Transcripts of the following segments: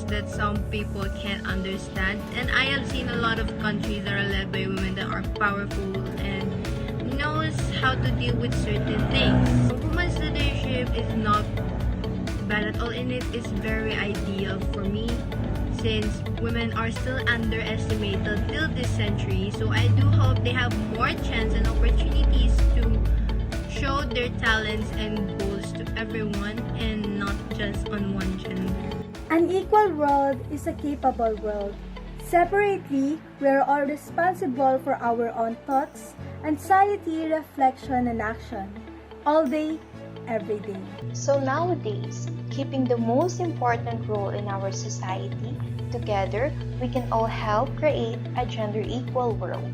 that some people can't understand. And I have seen a lot of countries that are led by women that are powerful and knows how to deal with certain things. Women's leadership is not bad at all, and it is very ideal for me since women are still underestimated till this century. So I do hope they have more chance and opportunities to show their talents and goals to everyone and not just on one gender. An equal world is a capable world. Separately, we are all responsible for our own thoughts, anxiety, reflection, and action, all day, every day. So nowadays, keeping the most important role in our society, together we can all help create a gender equal world.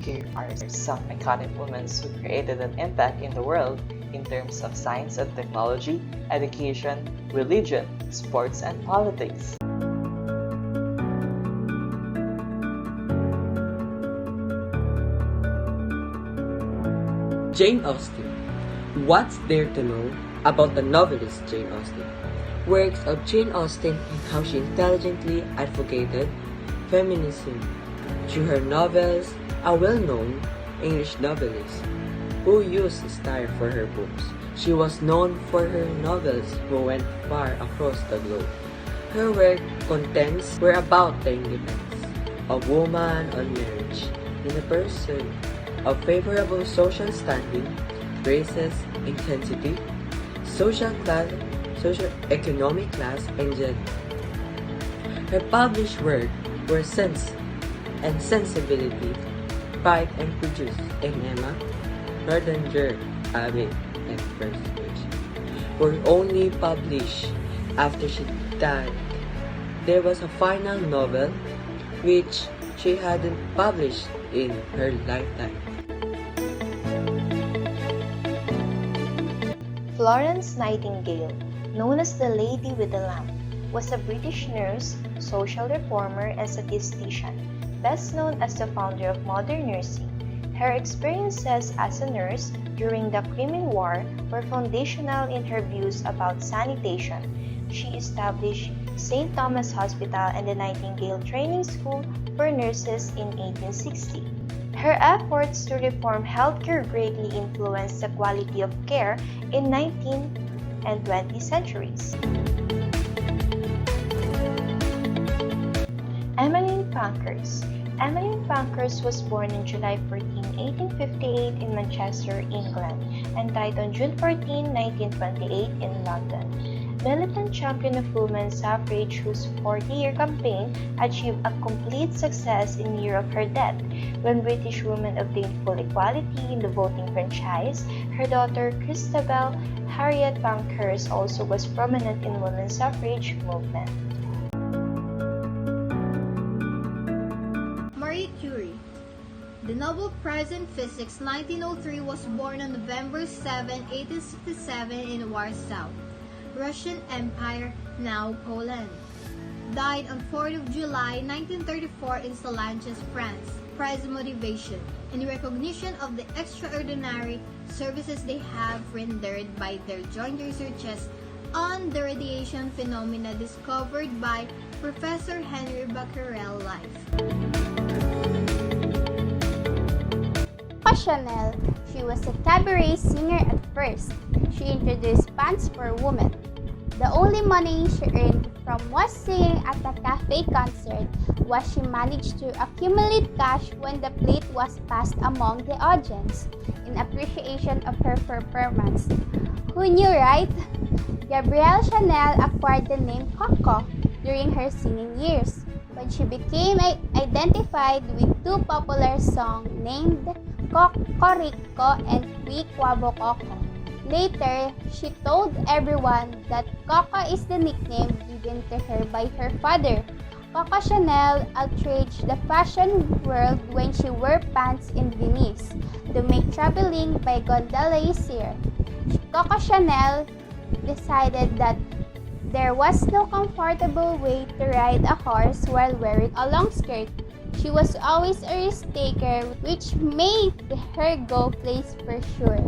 Here are some iconic women who created an impact in the world in terms of science and technology, education, religion, sports, and politics. Jane Austen. What's there to know about the novelist Jane Austen? Works of Jane Austen and how she intelligently advocated feminism. Through her novels, a well-known English novelist who used style for her books. She was known for her novels who went far across the globe. Her work contents were about the independence of woman on marriage in the pursuit of favorable social standing, races, intensity, social class, socio-economic class, and gender. Her published work were Sense and Sensibility, Pride and Prejudice, and Emma, Northanger Abbey, and First Page were only published after she died. There was a final novel which she hadn't published in her lifetime. Florence Nightingale, known as the Lady with the Lamp, was a British nurse, social reformer, and statistician, best known as the founder of modern nursing. Her experiences as a nurse during the Crimean War were foundational in her views about sanitation. She established St. Thomas Hospital and the Nightingale Training School for Nurses in 1860. Her efforts to reform healthcare greatly influenced the quality of care in 19th and 20th centuries. Emmeline Pankhurst. Emmeline Pankhurst was born on July 14, 1858 in Manchester, England, and died on June 14, 1928 in London. Militant champion of women's suffrage whose 40-year campaign achieved a complete success in the year of her death, when British women obtained full equality in the voting franchise. Her daughter, Christabel Harriet Pankhurst, also was prominent in women's suffrage movement. Marie Curie. The Nobel Prize in Physics 1903 was born on November 7, 1867 in Warsaw, Russian Empire, now Poland. Died on 4th of July 1934 in Salanches, France. Prize motivation in recognition of the extraordinary services they have rendered by their joint researches on the radiation phenomena discovered by Professor Henry Becquerel life. Chanel. She was a cabaret singer at first. She introduced pants for women. The only money she earned from was singing at a cafe concert, was she managed to accumulate cash when the plate was passed among the audience in appreciation of her performance. Who knew, right? Gabrielle Chanel acquired the name Coco during her singing years, when she became identified with two popular songs named Cocorico and Qui Quavo Coco. Later, she told everyone that Coco is the nickname given to her by her father. Coco Chanel outraged the fashion world when she wore pants in Venice to make traveling by gondola easier. Coco Chanel decided that there was no comfortable way to ride a horse while wearing a long skirt. She was always a risk taker, which made her go place for sure.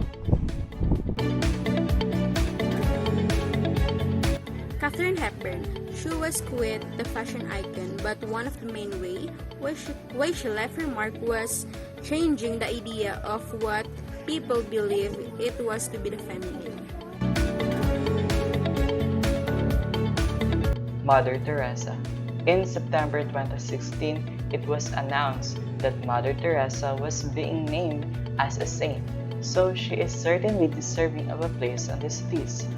Katharine Hepburn. She was quite the fashion icon, but one of the main way she left her mark was changing the idea of what people believe it was to be the feminine. Mother Teresa. In September 2016, it was announced that Mother Teresa was being named as a saint, so she is certainly deserving of a place on this list.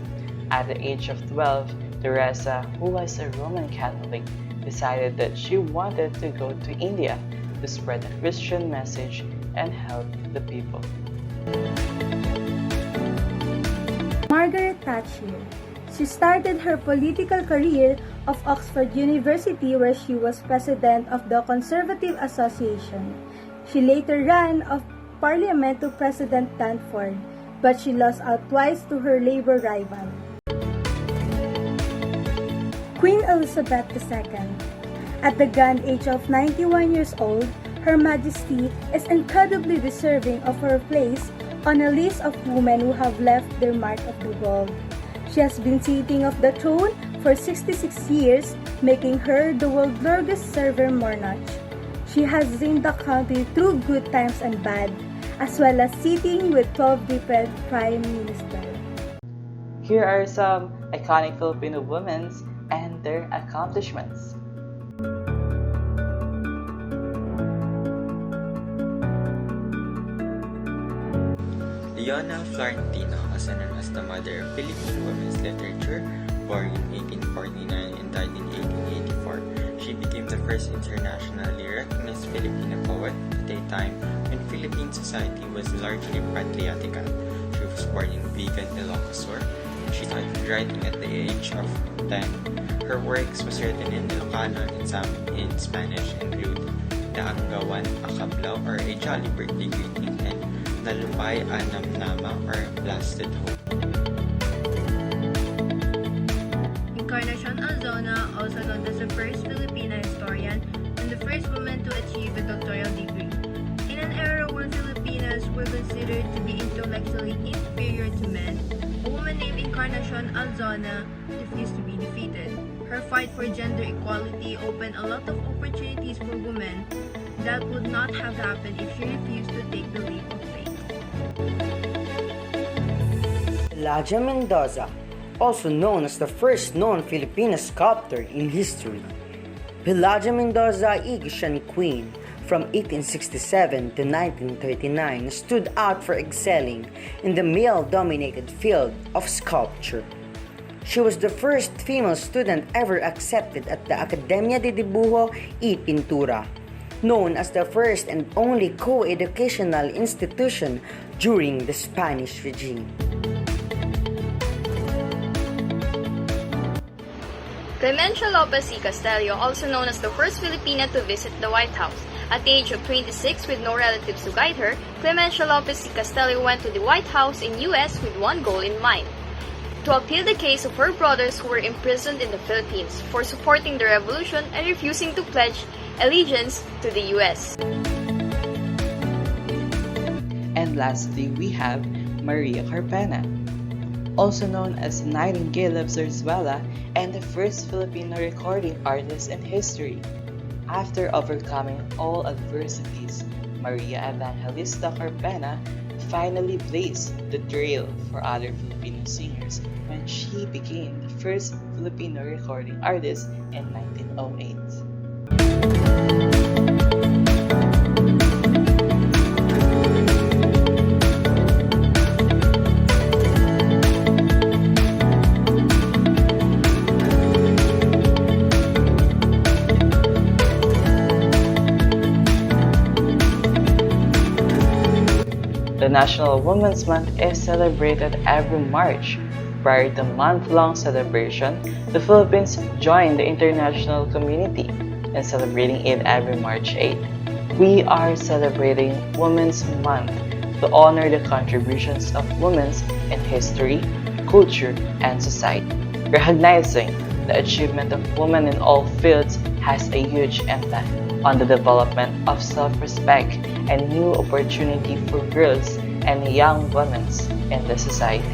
At the age of 12, Teresa, who was a Roman Catholic, decided that she wanted to go to India to spread the Christian message and help the people. Margaret Thatcher. She started her political career of Oxford University, where she was president of the Conservative Association. She later ran for Parliament to President Danford, but she lost out twice to her Labour rival. Queen Elizabeth II. At the grand age of 91 years old, Her Majesty is incredibly deserving of her place on a list of women who have left their mark of the world. She has been sitting on the throne for 66 years, making her the world's longest serving monarch. She has reigned the country through good times and bad, as well as sitting with 12 different prime ministers. Here are some iconic Filipino women and their accomplishments. Leona Florentino, also known as the mother of Philippine women's literature, born in 1849 and died in 1884. She became the first internationally recognized Filipino poet at a time when Philippine society was largely patriarchal. She was born in Vigan, Ilocos Sur. She started writing at the age of 10. Her works was written in Ilocano and some in Spanish, include The Anggawan, a Kablaw or a Jolly Birthday Greeting, and Nalupay Anam Nama or Blasted Hope. Encarnacion Alzona, also known as the first Filipina historian and the first woman to achieve a doctoral degree. In an era where Filipinas were considered to be intellectually inferior to men, a woman named Encarnacion Alzona refused to be defeated. Her fight for gender equality opened a lot of opportunities for women that would not have happened if she refused to take the leap of faith. Elijah Mendoza, also known as the first known Filipino sculptor in history. Elijah Mendoza, Igisian Queen, from 1867 to 1939, stood out for excelling in the male-dominated field of sculpture. She was the first female student ever accepted at the Academia de Dibujo y Pintura, known as the first and only co-educational institution during the Spanish regime. Clemencia Lopez y Castello, also known as the first Filipina to visit the White House. At the age of 26, with no relatives to guide her, Clemencia Lopez y Castello went to the White House in US with one goal in mind: to appeal the case of her brothers who were imprisoned in the Philippines for supporting the revolution and refusing to pledge allegiance to the US. And lastly, we have Maria Carpena, also known as Nightingale of Zarzuela and the first Filipino recording artist in history. After overcoming all adversities, Maria Evangelista Carpena finally blazed the trail for other Filipino singers when she became the first Filipino recording artist in 1908. The National Women's Month is celebrated every March. Prior to the month-long celebration, the Philippines joined the international community in celebrating it every March 8. We are celebrating Women's Month to honor the contributions of women in history, culture, and society. Recognizing the achievement of women in all fields has a huge impact on the development of self-respect and new opportunity for girls and young women in the society.